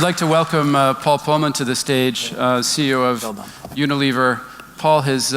I'd like to welcome Paul Polman to the stage, CEO of Unilever. Paul has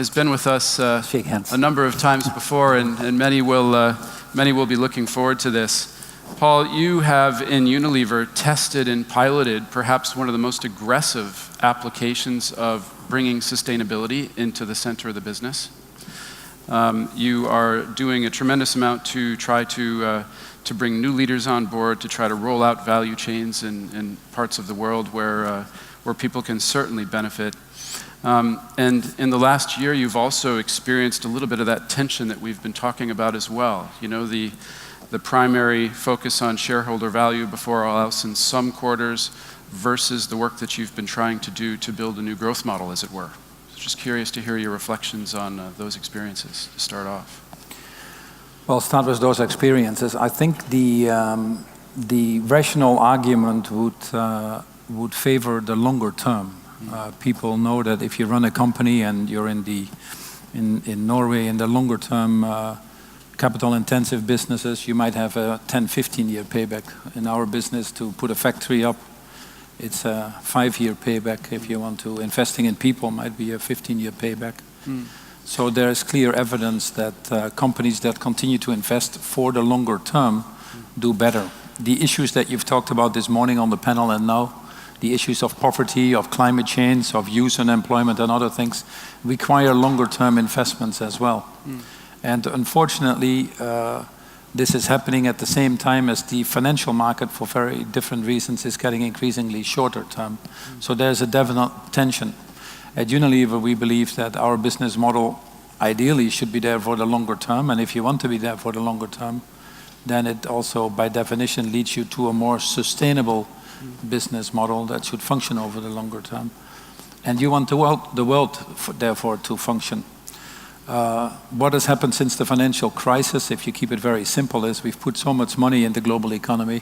been with us a number of times before, and many will be looking forward to this. Paul, you have in Unilever tested and piloted perhaps one of the most aggressive applications of bringing sustainability into the center of the business. You are doing a tremendous amount to try to bring new leaders on board, to try to roll out value chains in parts of the world where people can certainly benefit. And in the last year, you've also experienced a little bit of that tension that we've been talking about as well. You know, the primary focus on shareholder value before all else in some quarters versus the work that you've been trying to do to build a new growth model, as it were. Just curious to hear your reflections on those experiences to start off. Well, start with those experiences. I think the rational argument would favor the longer term. People know that if you run a company and you're in Norway, in the longer term capital intensive businesses, you might have a 10-15 year payback. In our business, to put a factory up, it's a 5-year payback. If you want to, investing in people might be a 15-year payback. So there is clear evidence that companies that continue to invest for the longer term do better. The issues that you've talked about this morning on the panel and now, the issues of poverty, of climate change, of youth unemployment and other things, require longer term investments as well. And unfortunately, this is happening at the same time as the financial market, for very different reasons, is getting increasingly shorter term. So there's a definite tension. At Unilever, we believe that our business model ideally should be there for the longer term. And if you want to be there for the longer term, then it also, by definition, leads you to a more sustainable business model that should function over the longer term. And you want the world therefore, to function. What has happened since the financial crisis, if you keep it very simple, is we've put so much money in the global economy.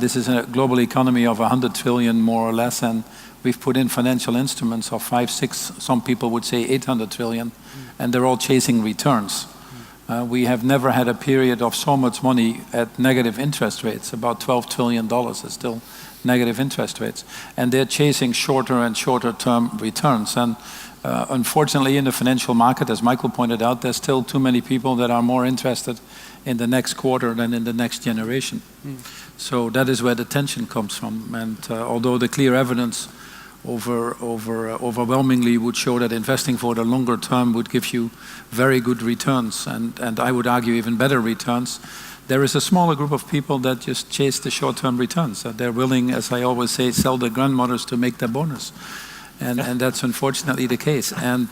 This is a global economy of 100 trillion, more or less, and we've put in financial instruments of 5, 6, some people would say 800 trillion, and they're all chasing returns. We have never had a period of so much money at negative interest rates. About $12 trillion is still negative interest rates. And they're chasing shorter and shorter term returns. And unfortunately, in the financial market, as Michael pointed out, there's still too many people that are more interested in the next quarter than in the next generation. So that is where the tension comes from. And although the clear evidence overwhelmingly would show that investing for the longer term would give you very good returns, and I would argue even better returns, there is a smaller group of people that just chase the short-term returns. They're willing, as I always say, sell their grandmothers to make their bonus. And that's unfortunately the case. And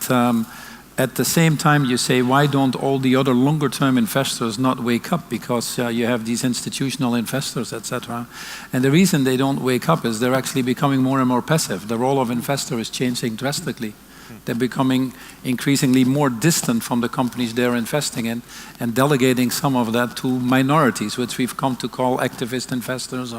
at the same time, you say, why don't all the other longer-term investors not wake up? Because you have these institutional investors, etc. And the reason they don't wake up is they're actually becoming more and more passive. The role of investor is changing drastically. They're becoming increasingly more distant from the companies they're investing in and delegating some of that to minorities, which we've come to call activist investors.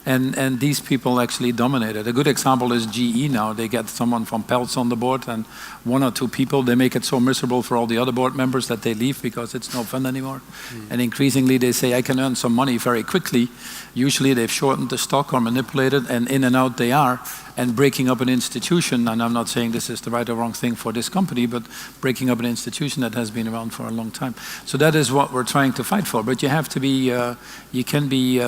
And these people actually dominate it. A good example is GE now. They get someone from Peltz on the board and 1 or 2 people. They make it so miserable for all the other board members that they leave because it's no fun anymore. And increasingly they say, I can earn some money very quickly. Usually they've shortened the stock or manipulated, and in and out they are. And breaking up an institution, and I'm not saying this is the right or wrong thing for this company, but breaking up an institution that has been around for a long time. So that is what we're trying to fight for. But you have to be, you can be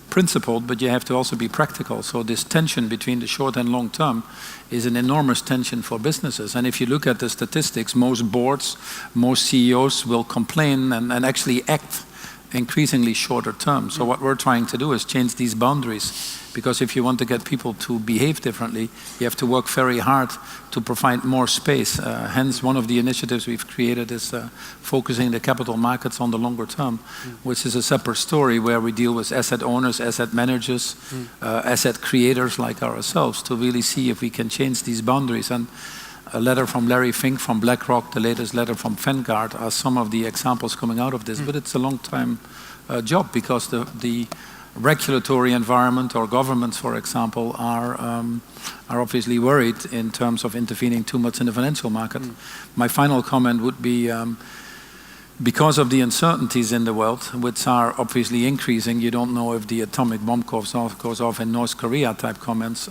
principled, but you have to also be practical. So this tension between the short and long term is an enormous tension for businesses. And if you look at the statistics, most boards, most CEOs will complain and actually act increasingly shorter term. So what we're trying to do is change these boundaries. Because if you want to get people to behave differently, you have to work very hard to provide more space. Hence, one of the initiatives we've created is focusing the capital markets on the longer term, which is a separate story where we deal with asset owners, asset managers, asset creators like ourselves to really see if we can change these boundaries. And a letter from Larry Fink from BlackRock, the latest letter from Vanguard are some of the examples coming out of this. But it's a long time job because the regulatory environment or governments, for example, are obviously worried in terms of intervening too much in the financial market. My final comment would be because of the uncertainties in the world, which are obviously increasing, you don't know if the atomic bomb goes off in North Korea type comments,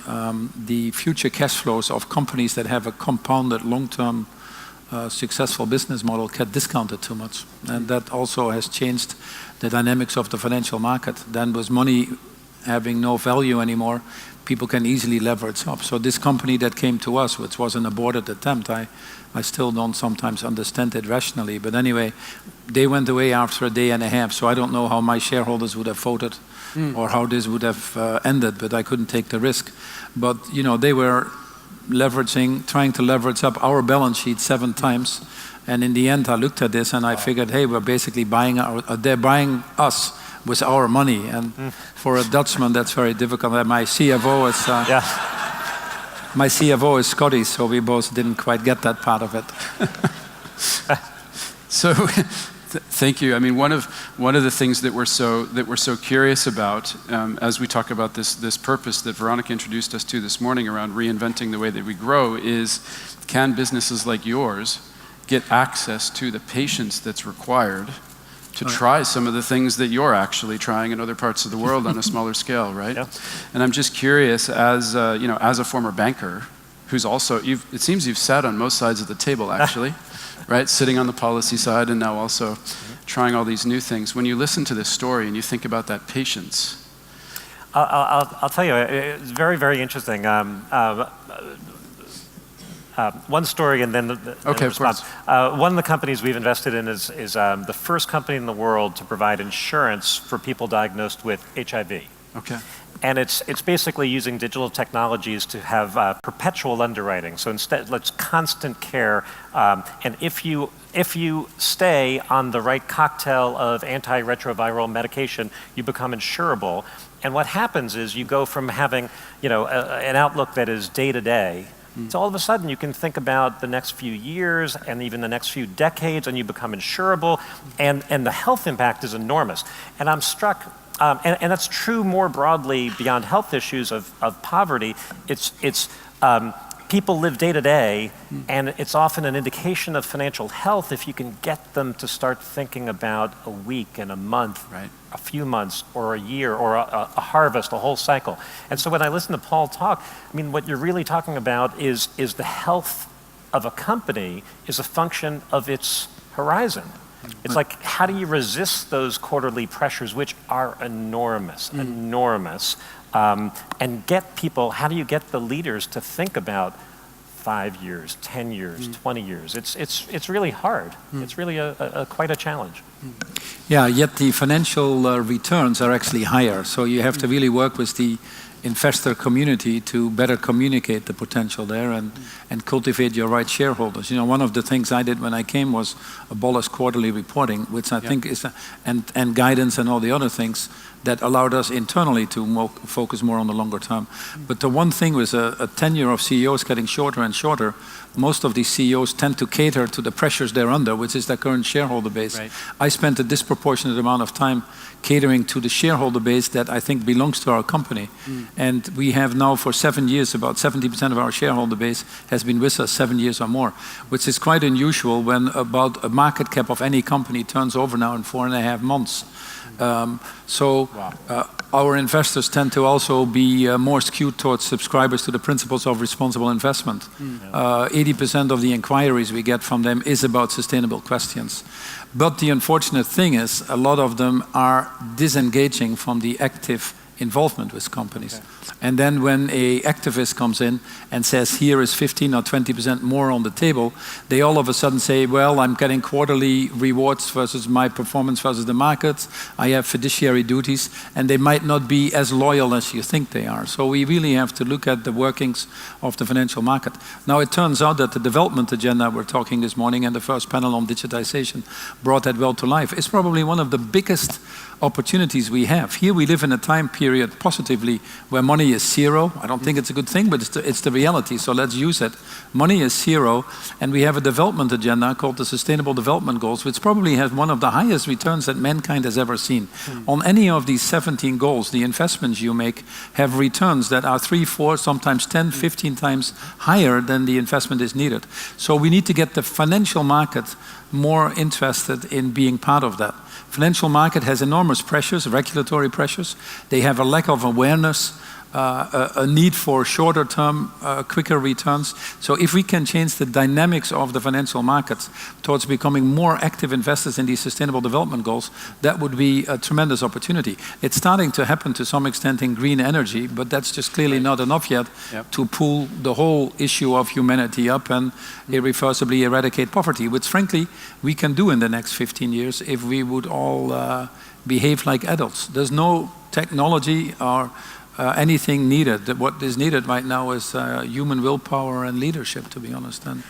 the future cash flows of companies that have a compounded long-term successful business model get discounted too much. And that also has changed the dynamics of the financial market. Then with money having no value anymore, people can easily leverage up. So this company that came to us, which was an aborted attempt, I still don't sometimes understand it rationally. But anyway, they went away after a day and a half, so I don't know how my shareholders would have voted or how this would have ended, but I couldn't take the risk. But you know, they were trying to leverage up our balance sheet 7 times. And in the end, I looked at this and I figured, hey, we're basically they're buying us with our money. And for a Dutchman, that's very difficult. And my CFO is my CFO is Scottish, so we both didn't quite get that part of it. So, thank you. I mean, one of the things that we're so curious about as we talk about this purpose that Veronica introduced us to this morning around reinventing the way that we grow is, can businesses like yours get access to the patience that's required to try some of the things that you're actually trying in other parts of the world on a smaller scale, right? Yeah. And I'm just curious, as as a former banker, who's also, it seems you've sat on most sides of the table actually, right? Sitting on the policy side and now also trying all these new things. When you listen to this story and you think about that patience. I'll tell you, it's very, very interesting. One story and then the response. One of the companies we've invested in is the first company in the world to provide insurance for people diagnosed with HIV. Okay. And it's basically using digital technologies to have perpetual underwriting. So instead, it's constant care. And if you stay on the right cocktail of antiretroviral medication, you become insurable. And what happens is you go from having an outlook that is day to day. So all of a sudden you can think about the next few years and even the next few decades, and you become insurable, and the health impact is enormous. And I'm struck, and that's true more broadly beyond health issues of poverty. It's people live day to day, and it's often an indication of financial health if you can get them to start thinking about a week and a month, right, a few months or a year or a harvest, a whole cycle. And so when I listen to Paul talk, I mean, what you're really talking about is the health of a company is a function of its horizon. It's like, how do you resist those quarterly pressures, which are enormous, enormous, and get people, how do you get the leaders to think about 5 years, 10 years, 20 years? It's really hard. It's really quite a challenge. Yeah, yet the financial returns are actually higher. So you have to really work with the investor community to better communicate the potential there and cultivate your right shareholders. You know, one of the things I did when I came was abolish quarterly reporting, which I think is, and guidance and all the other things that allowed us internally to focus more on the longer term. But the one thing was a tenure of CEOs getting shorter and shorter. Most of these CEOs tend to cater to the pressures they're under, which is their current shareholder base. Right. I spent a disproportionate amount of time catering to the shareholder base that I think belongs to our company. And we have now for 7 years, about 70% of our shareholder base has been with us 7 years or more, which is quite unusual when about a market cap of any company turns over now in 4.5 months. Our investors tend to also be more skewed towards subscribers to the principles of responsible investment. 80% of the inquiries we get from them is about sustainable questions. But the unfortunate thing is a lot of them are disengaging from the active involvement with companies. Okay. And then when a activist comes in and says, here is 15 or 20% more on the table, they all of a sudden say, well, I'm getting quarterly rewards versus my performance versus the markets. I have fiduciary duties, and they might not be as loyal as you think they are. So we really have to look at the workings of the financial market. Now it turns out that the development agenda we're talking this morning and the first panel on digitization brought that well to life. It's probably one of the biggest opportunities we have. Here we live in a time period, positively, where money is zero. I don't think it's a good thing, but it's the reality, so let's use it. Money is zero, and we have a development agenda called the Sustainable Development Goals, which probably has one of the highest returns that mankind has ever seen. On any of these 17 goals, the investments you make have returns that are 3, 4, sometimes 10, 15 times higher than the investment is needed. So we need to get the financial market more interested in being part of that. Financial market has enormous pressures, regulatory pressures. They have a lack of awareness, a need for shorter term, quicker returns. So if we can change the dynamics of the financial markets towards becoming more active investors in these sustainable development goals, that would be a tremendous opportunity. It's starting to happen to some extent in green energy, but that's just clearly not enough yet to pull the whole issue of humanity up and irreversibly eradicate poverty, which frankly we can do in the next 15 years if we would all behave like adults. There's no technology or anything needed. What is needed right now is human willpower and leadership, to be honest. And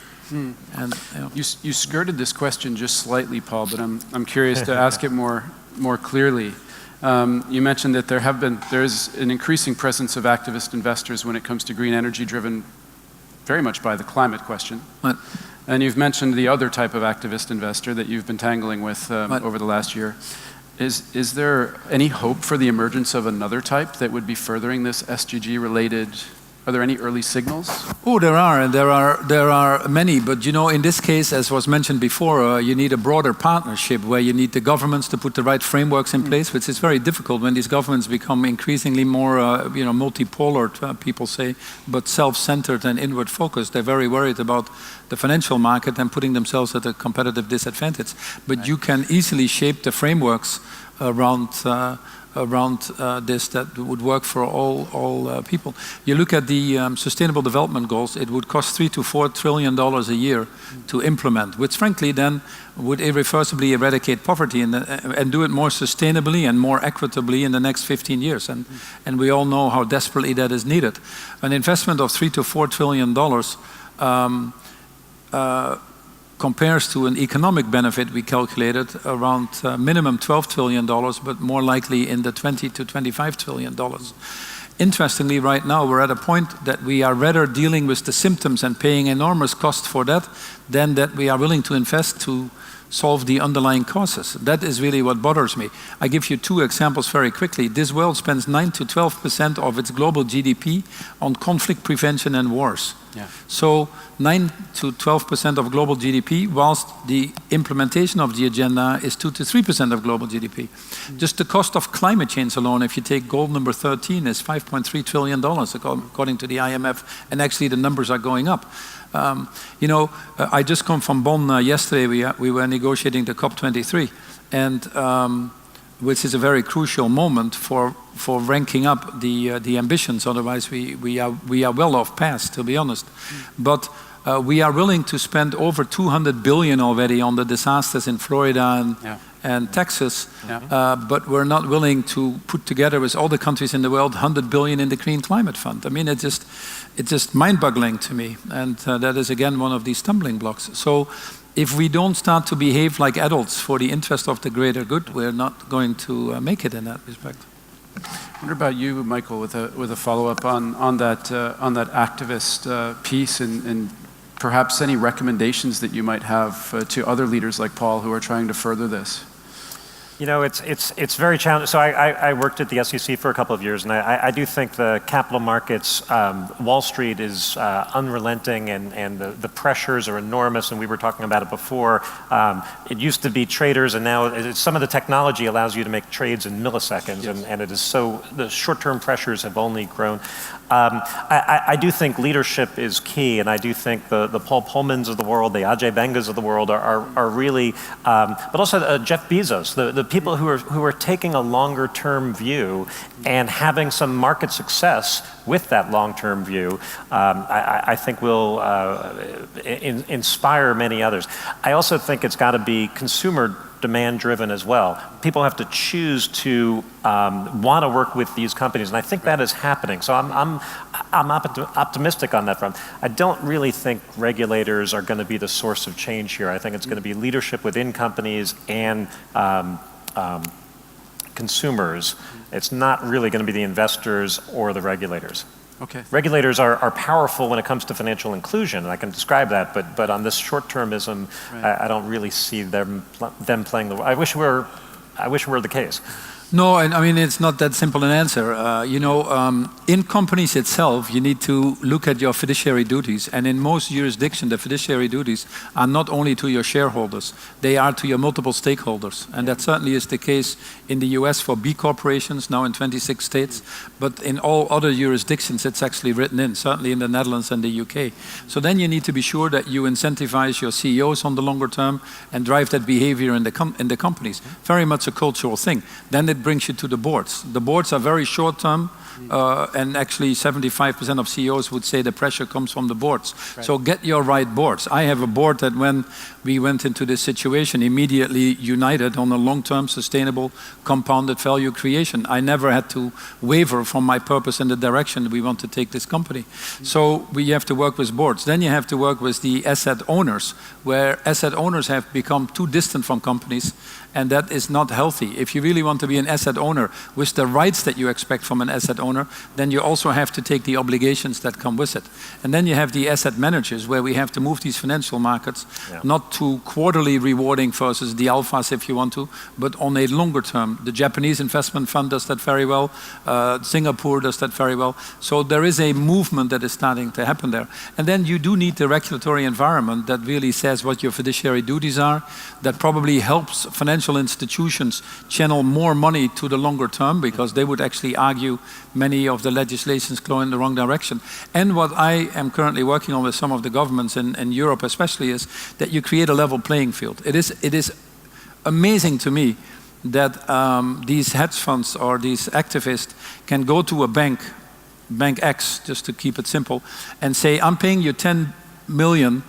you skirted this question just slightly, Paul, but I'm curious to ask it more clearly. You mentioned that there is an increasing presence of activist investors when it comes to green energy, driven very much by the climate question. Right. And you've mentioned the other type of activist investor that you've been tangling with over the last year. Is there any hope for the emergence of another type that would be furthering this SDG-related? Are there any early signals? Oh, there are, and there are many. But you know, in this case, as was mentioned before, you need a broader partnership where you need the governments to put the right frameworks in place, which is very difficult when these governments become increasingly more, multipolar, people say, but self-centered and inward-focused. They're very worried about the financial market and putting themselves at a competitive disadvantage. But you can easily shape the frameworks around this that would work for all people. You look at the Sustainable Development Goals, it would cost $3 to $4 trillion a year to implement, which frankly then would irreversibly eradicate poverty and do it more sustainably and more equitably in the next 15 years. And we all know how desperately that is needed. An investment of $3 to $4 trillion compares to an economic benefit we calculated around minimum $12 trillion, but more likely in the $20 to $25 trillion. Interestingly, right now we're at a point that we are rather dealing with the symptoms and paying enormous cost for that than that we are willing to invest to solve the underlying causes. That is really what bothers me. I give you 2 examples very quickly. This world spends 9 to 12% of its global GDP on conflict prevention and wars. Yeah. So 9 to 12% of global GDP, whilst the implementation of the agenda is 2 to 3% of global GDP. Just the cost of climate change alone, if you take goal number 13, is $5.3 trillion according to the IMF, and actually the numbers are going up. I just come from Bonn yesterday. We were negotiating the COP23, and which is a very crucial moment for ranking up the ambitions. Otherwise, we are well off path, to be honest. But we are willing to spend over $200 billion already on the disasters in Florida and Texas, but we're not willing to put together with all the countries in the world $100 billion in the Green Climate Fund. I mean, it's just mind-boggling to me, and that is again one of these stumbling blocks. So if we don't start to behave like adults for the interest of the greater good, we're not going to make it in that respect. What about you, Michael, with a follow-up on that activist piece, and perhaps any recommendations that you might have to other leaders like Paul who are trying to further this? You know, it's very challenging. So I worked at the SEC for a couple of years, and I do think the capital markets, Wall Street is unrelenting, and the pressures are enormous, and we were talking about it before. It used to be traders, and now some of the technology allows you to make trades in milliseconds, and it is so, the short-term pressures have only grown. I do think leadership is key, and I do think the Paul Polmans of the world, the Ajay Bangas of the world are really, but also Jeff Bezos, the people who are taking a longer term view and having some market success with that long-term view, I think will inspire many others. I also think it's got to be consumer demand-driven as well. People have to choose to want to work with these companies, and I think that is happening. So I'm optimistic on that front. I don't really think regulators are going to be the source of change here. I think it's going to be leadership within companies and consumers. It's not really going to be the investors or the regulators. Okay. Regulators are powerful when it comes to financial inclusion, and I can describe that, but on this short-termism, I don't really see them playing the role. I wish it were the case. No, and I mean, it's not that simple an answer. In companies itself, you need to look at your fiduciary duties. And in most jurisdictions, the fiduciary duties are not only to your shareholders, they are to your multiple stakeholders. And that certainly is the case in the US for B corporations, now in 26 states. But in all other jurisdictions, it's actually written in, certainly in the Netherlands and the UK. So then you need to be sure that you incentivize your CEOs on the longer term and drive that behavior in the companies. Very much a cultural thing. Then it brings you to the boards. The boards are very short term, and actually 75% of CEOs would say the pressure comes from the boards. Right. So get your right boards. I have a board that when we went into this situation, immediately united on a long-term sustainable compounded value creation. I never had to waver from my purpose and the direction we want to take this company. So we have to work with boards. Then you have to work with the asset owners, where asset owners have become too distant from companies, and that is not healthy. If you really want to be an asset owner with the rights that you expect from an asset owner, then you also have to take the obligations that come with it. And then you have the asset managers, where we have to move these financial markets, not to quarterly rewarding versus the alphas if you want to, but on a longer term. The Japanese investment fund does that very well. Singapore does that very well. So there is a movement that is starting to happen there. And then you do need the regulatory environment that really says what your fiduciary duties are, that probably helps financial institutions channel more money to the longer term, because they would actually argue many of the legislations go in the wrong direction. And what I am currently working on with some of the governments in Europe especially is that you create a level playing field. It is amazing to me that these hedge funds or these activists can go to a bank X, just to keep it simple, and say, I'm paying you 10 million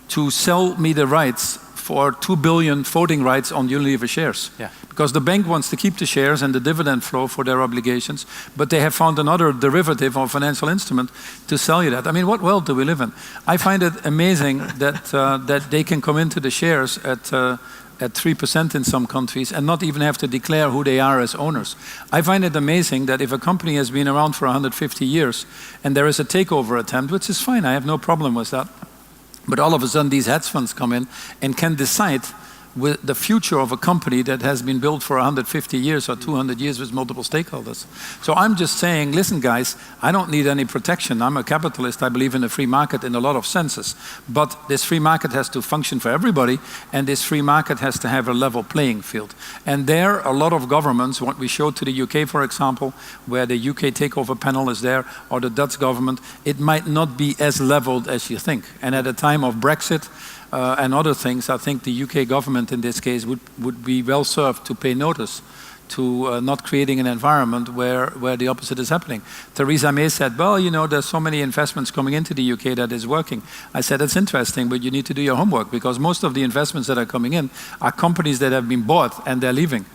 to sell me the rights for 2 billion voting rights on Unilever shares. Yeah. Because the bank wants to keep the shares and the dividend flow for their obligations, but they have found another derivative or financial instrument to sell you that. I mean, what world do we live in? I find it amazing that that they can come into the shares at 3% in some countries and not even have to declare who they are as owners. I find it amazing that if a company has been around for 150 years and there is a takeover attempt, which is fine, I have no problem with that, but all of a sudden these hedge funds come in and can decide with the future of a company that has been built for 150 years or 200 years with multiple stakeholders. So I'm just saying, listen guys, I don't need any protection. I'm a capitalist. I believe in a free market in a lot of senses. But this free market has to function for everybody, and this free market has to have a level playing field. And there, a lot of governments, what we showed to the UK, for example, where the UK takeover panel is there, or the Dutch government, it might not be as leveled as you think. And at a time of Brexit, and other things, I think the UK government in this case would be well served to pay notice to not creating an environment where the opposite is happening. Theresa May said, well, you know, there's so many investments coming into the UK that is working. I said, it's interesting, but you need to do your homework, because most of the investments that are coming in are companies that have been bought and they're leaving.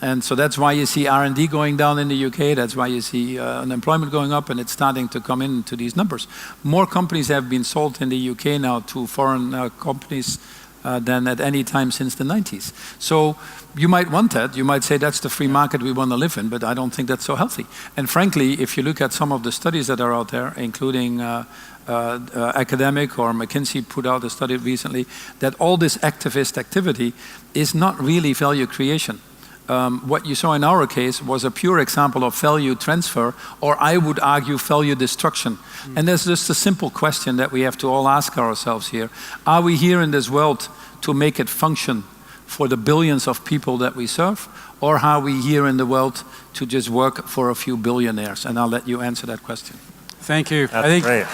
And so that's why you see R&D going down in the UK, that's why you see unemployment going up, and it's starting to come into these numbers. More companies have been sold in the UK now to foreign companies than at any time since the 90s. So you might want that. You might say that's the free market we want to live in, but I don't think that's so healthy. And frankly, if you look at some of the studies that are out there, including academic, or McKinsey put out a study recently, that all this activist activity is not really value creation. What you saw in our case was a pure example of value transfer, or I would argue value destruction. And there's just a simple question that we have to all ask ourselves here. Are we here in this world to make it function for the billions of people that we serve, or are we here in the world to just work for a few billionaires? And I'll let you answer that question. Thank you. That's great.